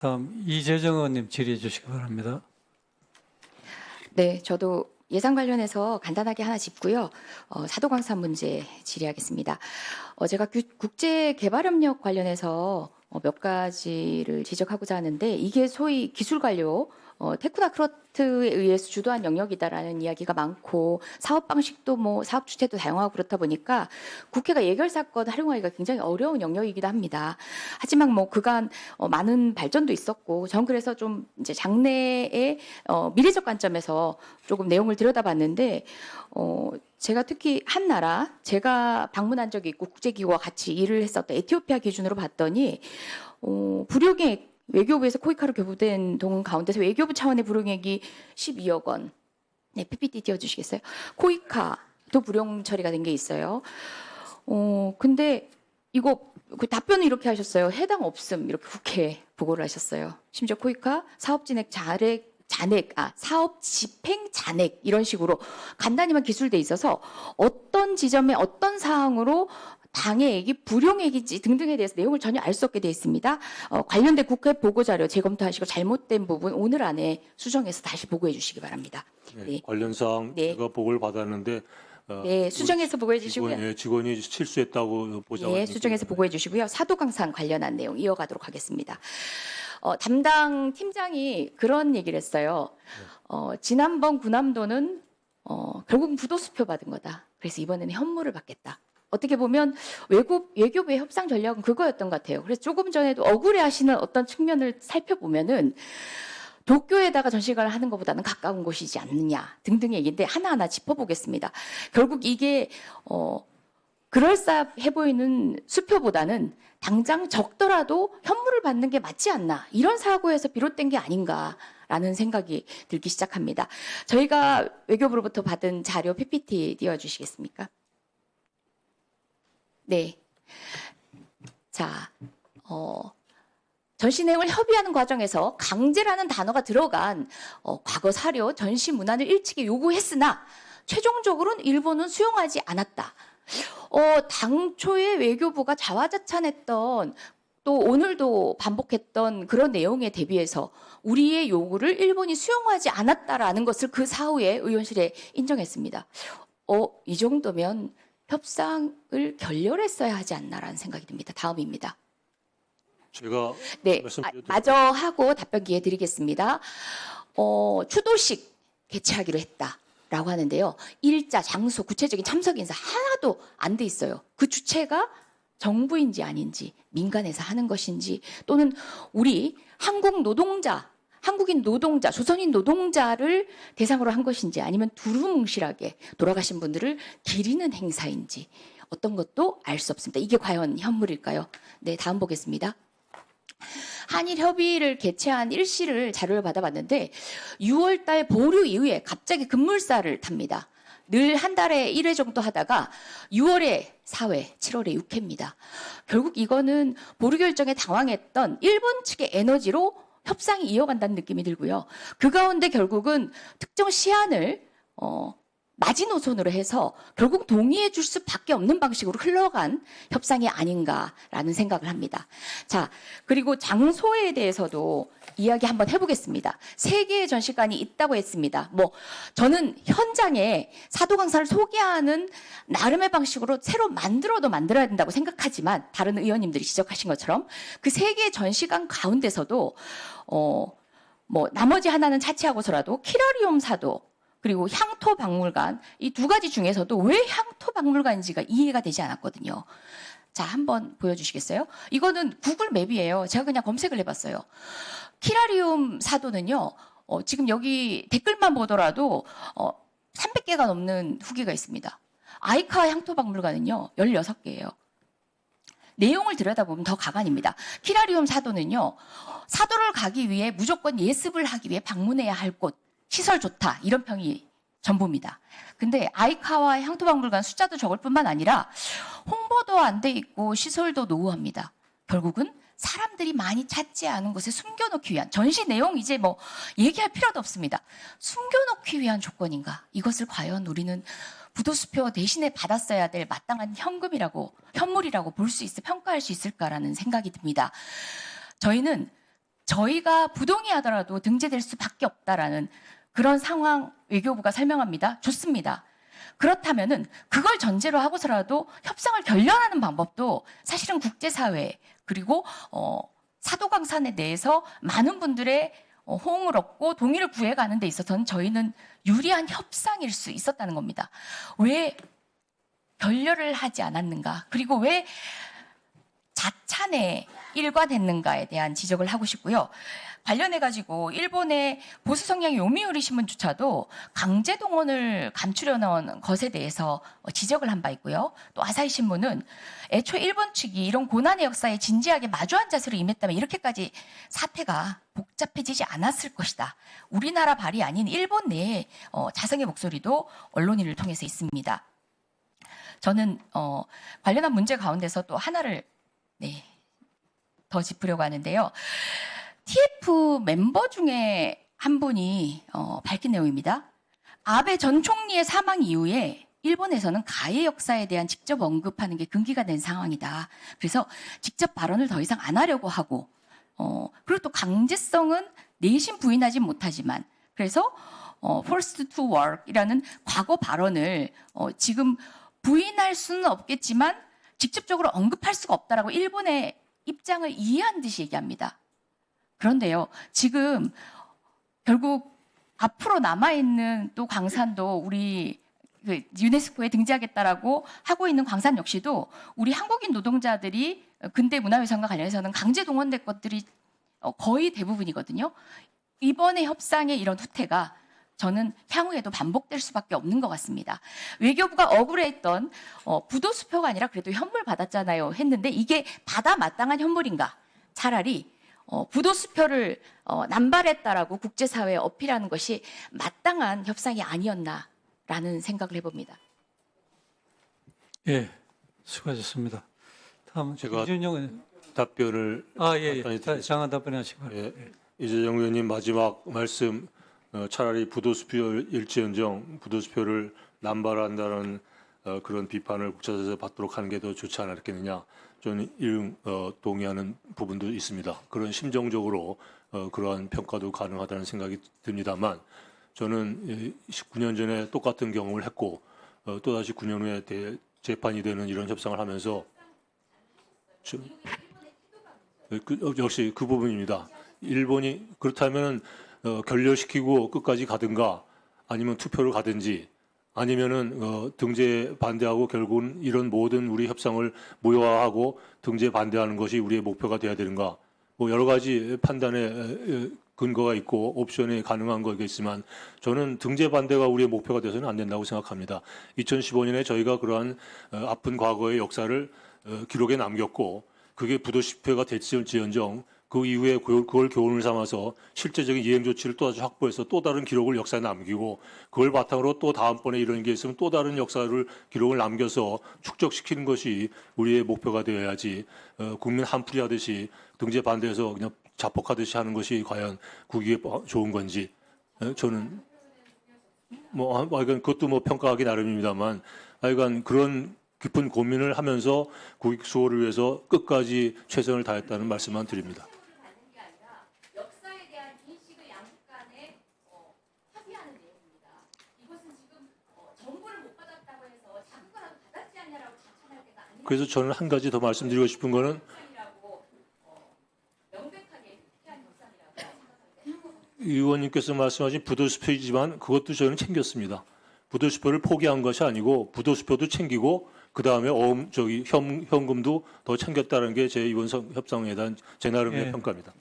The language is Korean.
다음 이재정 의원님 질의해 주시기 바랍니다. 네, 저도 예산 관련해서 간단하게 하나 짚고요. 사도광산 문제 질의하겠습니다. 제가 국제개발협력 관련해서 몇 가지를 지적하고자 하는데 이게 소위 기술관료, 테크노크라트에 의해서 주도한 영역이다라는 이야기가 많고 사업 방식도 뭐 사업 주체도 다양하고 그렇다 보니까 국회가 예결 사건 활용하기가 굉장히 어려운 영역이기도 합니다. 하지만 뭐 그간 많은 발전도 있었고 전 그래서 좀 이제 장래의 미래적 관점에서 조금 내용을 들여다봤는데 제가 특히 한 나라 제가 방문한 적이 있고 국제기구와 같이 일을 했었던 에티오피아 기준으로 봤더니 불용액 외교부에서 코이카로 교부된 돈 가운데서 외교부 차원의 불용액이 12억 원. 네, PPT 띄워주시겠어요? 코이카도 불용 처리가 된 게 있어요. 근데 이거 그 답변을 이렇게 하셨어요. 해당 없음 이렇게 국회에 보고를 하셨어요. 심지어 코이카 사업 집행 잔액 이런 식으로 간단히만 기술돼 있어서 어떤 지점에 어떤 사항으로 당해액이 불용액인지 등등에 대해서 내용을 전혀 알 수 없게 되어 있습니다. 관련된 국회 보고자료 재검토하시고 잘못된 부분 오늘 안에 수정해서 다시 보고해 주시기 바랍니다. 네. 관련 사항 네. 제가 보고를 받았는데 네, 수정해서 보고해 주시고요. 직원이 실수했다고 보자고. 네, 수정해서 보고해 주시고요. 사도광산 관련한 내용 이어가도록 하겠습니다. 담당 팀장이 그런 얘기를 했어요. 지난번 군함도는 결국 부도수표 받은 거다. 그래서 이번에는 현무를 받겠다. 어떻게 보면 외교부의 협상 전략은 그거였던 것 같아요. 그래서 조금 전에도 억울해하시는 어떤 측면을 살펴보면은 도쿄에다가 전시관을 하는 것보다는 가까운 곳이지 않느냐 등등의 얘기인데 하나하나 짚어보겠습니다. 결국 이게 그럴싸해 보이는 수표보다는 당장 적더라도 현무를 받는 게 맞지 않나 이런 사고에서 비롯된 게 아닌가라는 생각이 들기 시작합니다. 저희가 외교부로부터 받은 자료 PPT 띄워주시겠습니까? 네. 자, 전시 내용을 협의하는 과정에서 강제라는 단어가 들어간 과거 사료 전시 문안을 일찍이 요구했으나 최종적으로는 일본은 수용하지 않았다. 당초에 외교부가 자화자찬했던 또 오늘도 반복했던 그런 내용에 대비해서 우리의 요구를 일본이 수용하지 않았다라는 것을 그 사후에 의원실에 인정했습니다. 이 정도면 협상을 결렬했어야 하지 않나라는 생각이 듭니다. 다음입니다. 제가 네, 말씀드려도 마저 하고 답변 기회 드리겠습니다. 추도식 개최하기로 했다라고 하는데요. 일자, 장소, 구체적인 참석 인사 하나도 안 돼 있어요. 그 주체가 정부인지 아닌지, 민간에서 하는 것인지, 또는 우리 한국인 노동자, 조선인 노동자를 대상으로 한 것인지, 아니면 두루뭉실하게 돌아가신 분들을 기리는 행사인지, 어떤 것도 알 수 없습니다. 이게 과연 현물일까요? 네, 다음 보겠습니다. 한일 협의를 개최한 일시를 자료를 받아봤는데 6월 달 보류 이후에 갑자기 급물살을 탑니다. 늘 한 달에 1회 정도 하다가 6월에 4회, 7월에 6회입니다. 결국 이거는 보류 결정에 당황했던 일본 측의 에너지로 협상이 이어간다는 느낌이 들고요. 그 가운데 결국은 특정 시한을 마지노선으로 해서 결국 동의해 줄 수밖에 없는 방식으로 흘러간 협상이 아닌가라는 생각을 합니다. 자, 그리고 장소에 대해서도 이야기 한번 해보겠습니다. 3개의 전시관이 있다고 했습니다. 저는 현장에 사도광산을 소개하는 나름의 방식으로 새로 만들어야 된다고 생각하지만 다른 의원님들이 지적하신 것처럼 그 3개의 전시관 가운데서도 나머지 하나는 차치하고서라도 키라리움 사도 그리고 향토박물관 이 두 가지 중에서도 왜 향토박물관인지가 이해가 되지 않았거든요. 자, 한번 보여주시겠어요? 이거는 구글 맵이에요. 제가 그냥 검색을 해봤어요. 키라리움 사도는요. 지금 여기 댓글만 보더라도 300개가 넘는 후기가 있습니다. 아이카 향토박물관은요. 16개예요. 내용을 들여다보면 더 가관입니다. 키라리움 사도는요. 사도를 가기 위해 무조건 예습을 하기 위해 방문해야 할 곳. 시설 좋다 이런 평이 전부입니다. 근데 아이카와 향토박물관 숫자도 적을 뿐만 아니라 홍보도 안 돼 있고 시설도 노후합니다. 결국은 사람들이 많이 찾지 않은 곳에 숨겨놓기 위한 전시 내용 이제 얘기할 필요도 없습니다. 숨겨놓기 위한 조건인가? 이것을 과연 우리는 부도수표 대신에 받았어야 될 마땅한 현물이라고 평가할 수 있을까라는 생각이 듭니다. 저희는 저희가 부동의하더라도 등재될 수밖에 없다라는 그런 상황 외교부가 설명합니다. 좋습니다. 그렇다면은 그걸 전제로 하고서라도 협상을 결렬하는 방법도 사실은 국제사회 그리고 사도광산에 대해서 많은 분들의 호응을 얻고 동의를 구해가는 데 있어서는 저희는 유리한 협상일 수 있었다는 겁니다. 왜 결렬을 하지 않았는가? 그리고 왜 자찬에 일관했는가에 대한 지적을 하고 싶고요. 관련해가지고 일본의 보수 성향의 요미우리 신문조차도 강제 동원을 감추려 넣은 것에 대해서 지적을 한 바 있고요. 또 아사히 신문은 애초에 일본 측이 이런 고난의 역사에 진지하게 마주한 자세로 임했다면 이렇게까지 사태가 복잡해지지 않았을 것이다. 우리나라 발이 아닌 일본 내의 자성의 목소리도 언론인을 통해서 있습니다. 저는 관련한 문제 가운데서 또 하나를 더 짚으려고 하는데요. TF 멤버 중에 한 분이 밝힌 내용입니다. 아베 전 총리의 사망 이후에 일본에서는 가해 역사에 대한 직접 언급하는 게 금기가 된 상황이다. 그래서 직접 발언을 더 이상 안 하려고 하고 그리고 또 강제성은 내심 부인하지 못하지만 그래서 forced to work이라는 과거 발언을 지금 부인할 수는 없겠지만 직접적으로 언급할 수가 없다라고 일본의 입장을 이해한 듯이 얘기합니다. 그런데요, 지금 결국 앞으로 남아있는 또 광산도 우리 유네스코에 등재하겠다라고 하고 있는 광산 역시도 우리 한국인 노동자들이 근대 문화유산과 관련해서는 강제 동원된 것들이 거의 대부분이거든요. 이번에 협상의 이런 후퇴가 저는 향후에도 반복될 수밖에 없는 것 같습니다. 외교부가 억울해했던 부도수표가 아니라 그래도 현물 받았잖아요 했는데 이게 받아 마땅한 현물인가? 차라리 부도수표를 남발했다라고 국제사회에 어필하는 것이 마땅한 협상이 아니었나라는 생각을 해봅니다. 예, 수고하셨습니다. 다음 제가 이준영 답변을 예. 간단히 드리겠습니다. 장한 답변하시기 바랍니다. 예, 이재정 의원님 마지막 말씀 차라리 부도수표일지언정 부도수표를 남발한다는 그런 비판을 국제사회에서 받도록 하는 게 더 좋지 않았겠느냐. 저는 동의하는 부분도 있습니다. 그런 심정적으로 그러한 평가도 가능하다는 생각이 듭니다만 저는 19년 전에 똑같은 경험을 했고 또다시 9년 후에 재판이 되는 이런 협상을 하면서 역시 그 부분입니다. 일본이 그렇다면 결렬시키고 끝까지 가든가 아니면 투표를 가든지 아니면은 등재 반대하고 결국은 이런 모든 우리 협상을 무효화하고 등재 반대하는 것이 우리의 목표가 돼야 되는가? 뭐 여러 가지 판단의 근거가 있고 옵션이 가능한 거겠지만 저는 등재 반대가 우리의 목표가 돼서는 안 된다고 생각합니다. 2015년에 저희가 그러한 아픈 과거의 역사를 기록에 남겼고 그게 부도시표가 됐을지언정 그 이후에 그걸 교훈을 삼아서 실제적인 이행 조치를 또다시 확보해서 또 다른 기록을 역사에 남기고 그걸 바탕으로 또 다음번에 이런 게 있으면 또 다른 역사를 기록을 남겨서 축적시키는 것이 우리의 목표가 되어야지 국민 한풀이 하듯이 등재 반대해서 그냥 자폭하듯이 하는 것이 과연 국익에 좋은 건지 저는 그것도 평가하기 나름입니다만 하여간 그런 깊은 고민을 하면서 국익 수호를 위해서 끝까지 최선을 다했다는 말씀만 드립니다. 그래서 저는 한 가지 더 말씀드리고 싶은 거는 의원님께서 말씀하신 부도수표이지만 그것도 저는 챙겼습니다. 부도수표를 포기한 것이 아니고 부도수표도 챙기고 그 다음에 현금도 더 챙겼다는 게 제 이번 협상에 대한 제 나름의 평가입니다.